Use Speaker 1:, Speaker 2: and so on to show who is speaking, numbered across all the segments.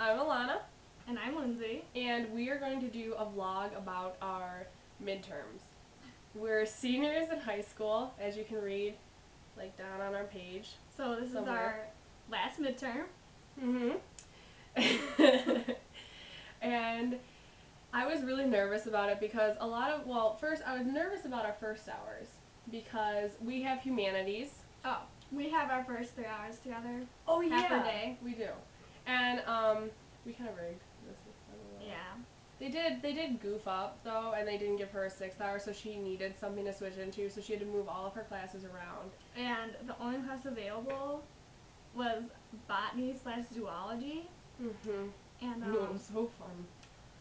Speaker 1: I'm Alana,
Speaker 2: And I'm Lindsay.
Speaker 1: and we are going to do a vlog about our midterms. We're seniors in high school, as you can read, like down on our page.
Speaker 2: So this is our last midterm.
Speaker 1: And I was really nervous about it because first I was nervous about our first hours because we have humanities.
Speaker 2: Oh, we have our first 3 hours together.
Speaker 1: Oh
Speaker 2: half
Speaker 1: yeah,
Speaker 2: a day.
Speaker 1: we do. And we kind of rigged this.
Speaker 2: Yeah.
Speaker 1: They did goof up though, and they didn't give her a 6th hour, so she needed something to switch into, so she had to move all of her classes around.
Speaker 2: And the only class available was botany/zoology. And
Speaker 1: it was so fun.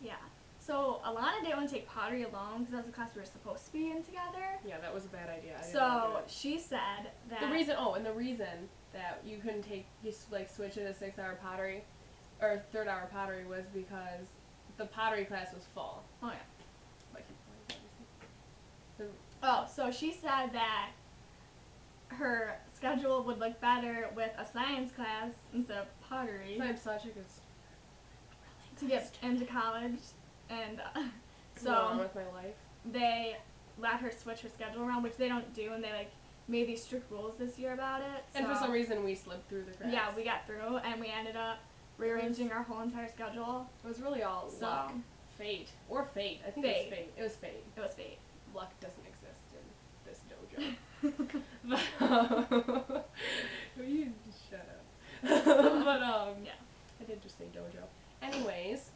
Speaker 2: yeah. So Alana didn't want to take pottery alone because that's the class we were supposed to be in together.
Speaker 1: Yeah, that was a bad idea. I didn't
Speaker 2: So
Speaker 1: do it.
Speaker 2: she said that
Speaker 1: the reason that you couldn't switch into 6th hour pottery or 3rd hour pottery was because the pottery class was full.
Speaker 2: Oh yeah. So she said that her schedule would look better with a science class instead of pottery.
Speaker 1: I'm such a good
Speaker 2: to get into college, and
Speaker 1: so on with my life.
Speaker 2: They let her switch her schedule around, which they don't do, and they made these strict rules this year about it.
Speaker 1: And for some reason we slipped through the cracks.
Speaker 2: Yeah, we got through, and we ended up rearranging our whole entire schedule.
Speaker 1: It was really all luck, fate, or fate. I think it was fate. It was fate.
Speaker 2: It was fate.
Speaker 1: Luck doesn't exist in this dojo. But you shut up. But
Speaker 2: yeah,
Speaker 1: I did just say dojo. Anyways,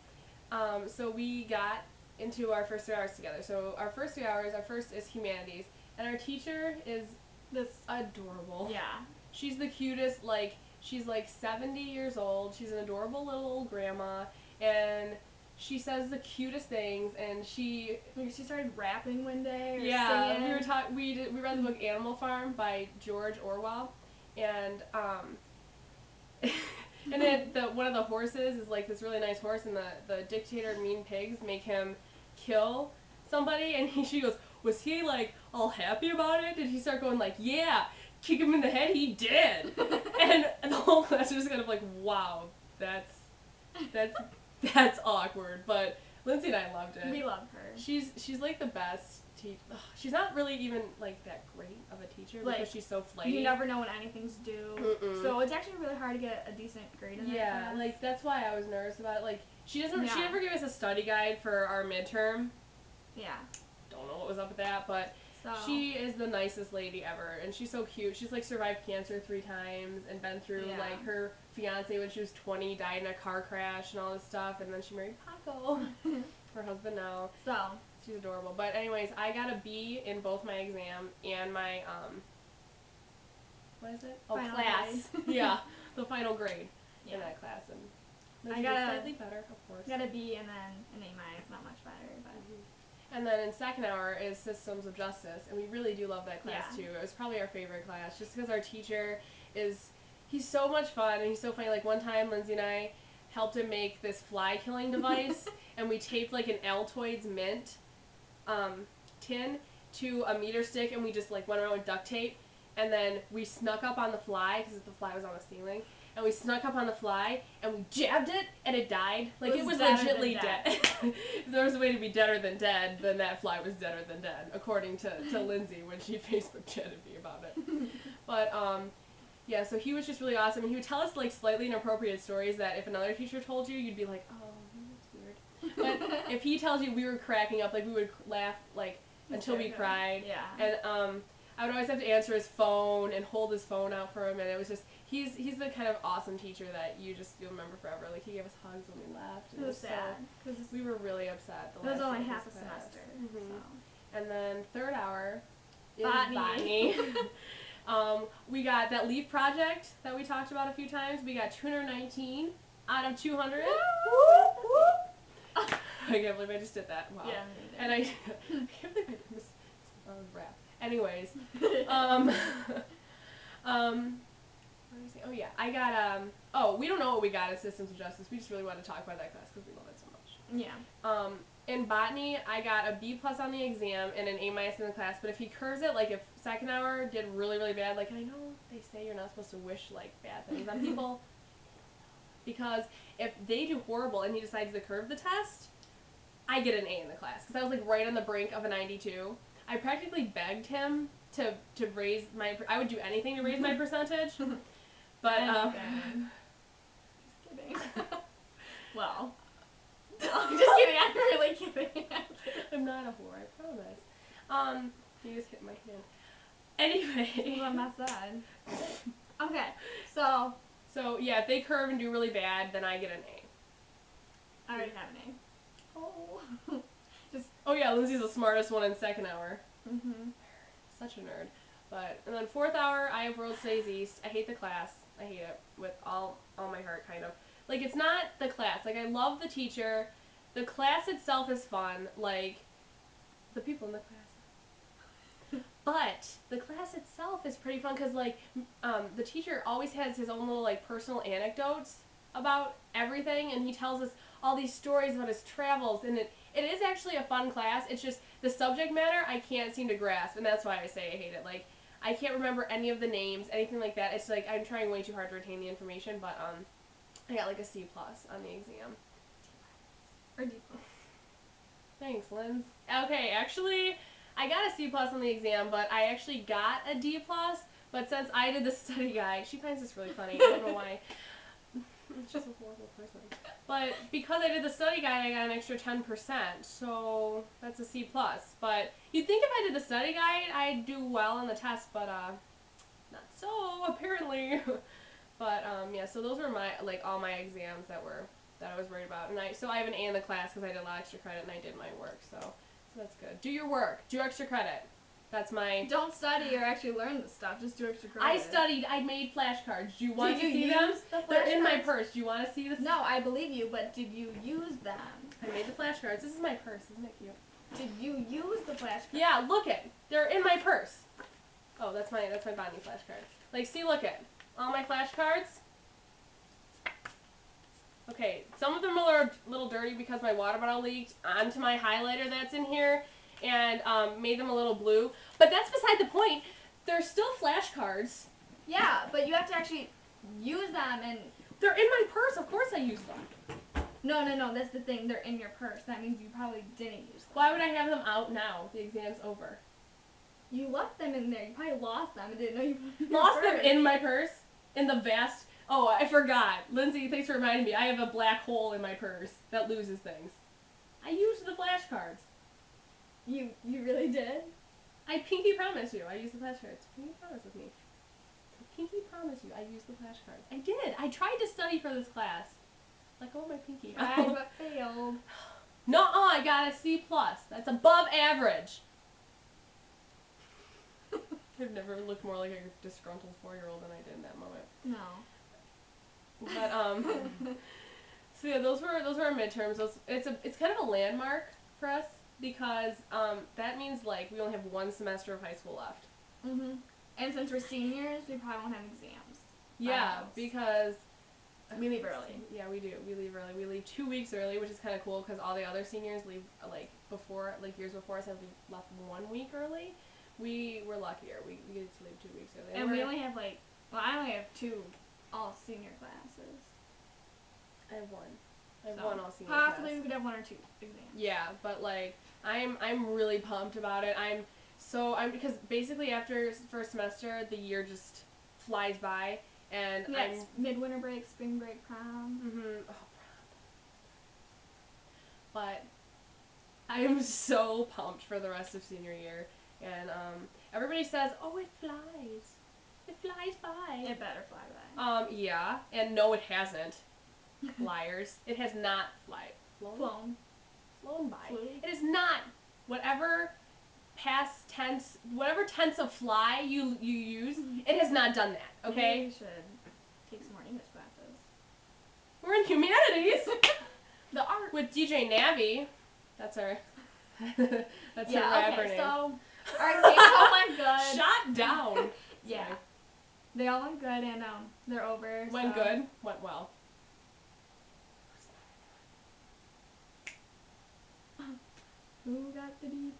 Speaker 1: so we got into our first 3 hours together. So our first 3 hours, our first is humanities, and our teacher is
Speaker 2: this
Speaker 1: adorable.
Speaker 2: Yeah.
Speaker 1: She's the cutest. She's 70 years old. She's an adorable little old grandma, and she says the cutest things. And she
Speaker 2: started rapping one day.
Speaker 1: Yeah,
Speaker 2: singing.
Speaker 1: we read the book Animal Farm by George Orwell, and and then one of the horses is this really nice horse, and the dictator and mean pigs make him kill somebody, and she goes, was he all happy about it? Did he start going yeah, kick him in the head? He did. And the whole class was just kind of wow, that's awkward. But Lindsay and I loved it.
Speaker 2: We love her.
Speaker 1: She's the best. She's not really even that great of a teacher because she's so flighty.
Speaker 2: You never know when anything's due. So it's actually really hard to get a decent grade in that class.
Speaker 1: That's why I was nervous about it. She never gave us a study guide for our midterm.
Speaker 2: Yeah.
Speaker 1: Don't know what was up with that, but she is the nicest lady ever, and she's so cute. She's survived cancer 3 times and been through her fiance when she was 20 died in a car crash and all this stuff, and then she married Paco, her husband now.
Speaker 2: So
Speaker 1: she's adorable. But anyways, I got a B in both my exam and my what is it? Oh,
Speaker 2: final
Speaker 1: class. Yeah, the final grade in that class, and
Speaker 2: I got
Speaker 1: slightly better, of course.
Speaker 2: Got a B and then an A-, not much better, but.
Speaker 1: And then in 2nd hour is Systems of Justice, and we really do love that class too. It was probably our favorite class, just because our teacher he's so much fun, and he's so funny. One time, Lindsay and I helped him make this fly killing device, and we taped an Altoids mint tin to a meter stick, and we just went around with duct tape, and then we snuck up on the fly because the fly was on the ceiling, and we snuck up on the fly and we jabbed it, and it died. It was legitly dead. If there was a way to be deader than dead, then that fly was deader than dead, according to Lindsay when she Facebook chatted me about it. But yeah, so he was just really awesome, and he would tell us slightly inappropriate stories that if another teacher told you, you'd be like, oh, that's weird. But if he tells you, we were cracking up, we would laugh until we cried.
Speaker 2: Yeah.
Speaker 1: And I would always have to answer his phone and hold his phone out for him, and it was just he's the kind of awesome teacher that you'll remember forever. He gave us hugs when we left.
Speaker 2: It was sad because
Speaker 1: we were really upset.
Speaker 2: It was only half a semester. So.
Speaker 1: And then 3rd hour is botany. We got that leaf project that we talked about a few times. We got 219 out of 200. I can't believe I just did that. Wow.
Speaker 2: Yeah.
Speaker 1: And I can't believe I did this rap. Anyways, oh yeah, I got we don't know what we got at Systems of Justice. We just really wanted to talk about that class because we love it so much.
Speaker 2: Yeah.
Speaker 1: In botany, I got a B+ on the exam and an A- in the class. But if he curves it, if 2nd hour did really, really bad, I know they say you're not supposed to wish bad things on people. because if they do horrible and he decides to curve the test, I get an A in the class because I was like right on the brink of a 92. I practically begged him to raise my. I would do anything to raise my percentage, but
Speaker 2: Just kidding. Well, I'm just kidding. I'm really kidding.
Speaker 1: I'm not a whore. I promise. You just hit my hand. Anyway.
Speaker 2: What I said. Okay, so.
Speaker 1: So yeah, if they curve and do really bad, then I get an A.
Speaker 2: I already have an A. Oh.
Speaker 1: Oh yeah, Lindsay's the smartest one in second hour.
Speaker 2: Mhm.
Speaker 1: Such a nerd. But and then fourth hour, I have World Studies East. I hate the class. I hate it with all my heart, kind of. Like it's not the class. Like I love the teacher. The class itself is fun. Like the people in the class. But the class itself is pretty fun because like the teacher always has his own little like personal anecdotes about everything, and he tells us all these stories about his travels, and it is actually a fun class. It's just the subject matter I can't seem to grasp, and that's why I say I hate it. Like I can't remember any of the names, anything like that. It's like I'm trying way too hard to retain the information, but I got like a C+ on the exam.
Speaker 2: Or D+.
Speaker 1: Thanks, Linz. Okay, actually, I got a C+ on the exam, but I actually got a D+. But since I did the study guide, she finds this really funny. I don't know why. It's just a horrible person. But because I did the study guide, I got an extra 10%. So that's a C+. But you'd think if I did the study guide, I'd do well on the test, but not so apparently. But yeah, so those were my like all my exams that I was worried about, and I have an A in the class because I did a lot of extra credit and I did my work, so that's good. Do your work. Do extra credit. That's my.
Speaker 2: Don't study or actually learn the stuff. Just do extra credit.
Speaker 1: I studied. I made flashcards. Do you want
Speaker 2: to
Speaker 1: see them? They're in my purse. Do you want to see this?
Speaker 2: No, I believe you, but did you use them?
Speaker 1: I made the flashcards. This is my purse. Isn't it cute?
Speaker 2: Did you use the flashcards?
Speaker 1: Yeah, look it. They're in my purse. Oh, that's my bonding flashcard. Like, see, look it. All my flashcards. Okay, some of them are a little dirty because my water bottle leaked onto my highlighter that's in here and made them a little blue. But that's beside the point. They're still flashcards.
Speaker 2: Yeah, but you have to actually use them and...
Speaker 1: They're in my purse. Of course I use them.
Speaker 2: No, that's the thing. They're in your purse. That means you probably didn't use them.
Speaker 1: Why would I have them out now? The exam's over.
Speaker 2: You left them in there. You probably lost them and didn't know you
Speaker 1: lost them in my purse? In the vast... Oh, I forgot. Lindsay, thanks for reminding me. I have a black hole in my purse that loses things. I used the flashcards.
Speaker 2: You really did?
Speaker 1: I pinky promise you I used the flashcards. Pinky promise with me. Pinky promise you I used the flashcards. I did. I tried to study for this class. Let go of my pinky.
Speaker 2: Tried but failed.
Speaker 1: Nuh-uh, I got a C+. That's above average. I've never looked more like a disgruntled 4-year-old than I did in that moment.
Speaker 2: No.
Speaker 1: But so yeah, those were our midterms. It's kind of a landmark for us because that means like we only have one semester of high school left.
Speaker 2: Mhm. And since we're seniors, we probably won't have exams.
Speaker 1: Yeah, because
Speaker 2: we leave early.
Speaker 1: Yeah, we do. We leave early. We leave 2 weeks early, which is kind of cool because all the other seniors leave like before, like years before us have left 1 week early. We were luckier. We get to leave 2 weeks early.
Speaker 2: And we only have I only have 2 all senior classes.
Speaker 1: I have 1. I have 1 all senior
Speaker 2: possibly
Speaker 1: class.
Speaker 2: we could have 1 or 2 exams.
Speaker 1: Yeah, but like I'm really pumped about it. Because basically after first semester the year just flies by and
Speaker 2: yes, midwinter break, spring break, prom.
Speaker 1: Oh, prom. But I am so pumped for the rest of senior year, and everybody says, "Oh, it flies. It flies by."
Speaker 2: It better fly by.
Speaker 1: Yeah, and no, it hasn't. Liars. It has not flown by.
Speaker 2: Flew.
Speaker 1: It is not. Whatever past tense, whatever tense of fly you use, it has not done that. Okay.
Speaker 2: Maybe we should take some more English classes.
Speaker 1: We're in humanities.
Speaker 2: The art
Speaker 1: with DJ Navi. That's our. That's her rapper name.
Speaker 2: So our exams all went good.
Speaker 1: Shot down.
Speaker 2: Yeah. They all went good and they're over.
Speaker 1: Went good. Went well.
Speaker 2: Who got the D+?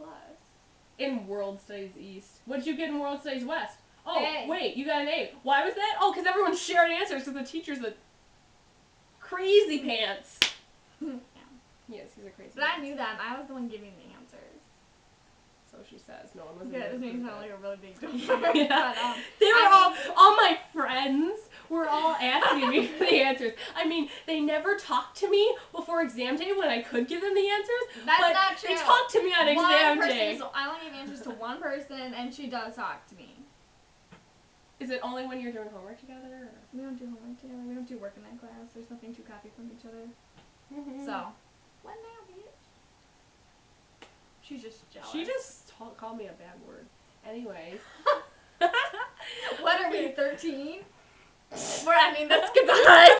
Speaker 1: In World Studies East. What did you get in World Studies West? Oh,
Speaker 2: A.
Speaker 1: Wait, you got an A. Why was that? Oh, because everyone shared answers because the teacher's a crazy pants.
Speaker 2: Yeah.
Speaker 1: Yes, he's a crazy
Speaker 2: But I
Speaker 1: pants.
Speaker 2: knew them. I was the one giving the answers.
Speaker 1: So she says. No one was
Speaker 2: Yeah,
Speaker 1: able
Speaker 2: this
Speaker 1: to
Speaker 2: makes me
Speaker 1: prove
Speaker 2: sound
Speaker 1: it.
Speaker 2: like a really big dumb.
Speaker 1: Yeah.
Speaker 2: But,
Speaker 1: They were
Speaker 2: I
Speaker 1: all my friends were all asking me for the answers. I mean, they never talked to me before exam day when I could give them the answers.
Speaker 2: That's
Speaker 1: but
Speaker 2: not true.
Speaker 1: They talked to me on exam day.
Speaker 2: So I only give answers to one person, and she does talk to me.
Speaker 1: Is it only when you're doing homework together? Or?
Speaker 2: We don't do homework together. We don't do work in that class. There's nothing to copy from each other.
Speaker 1: Mm-hmm.
Speaker 2: So, what now, bitch? She's just jealous.
Speaker 1: She just called me a bad word. Anyways.
Speaker 2: What are we, 13? We're ending this. Goodbye.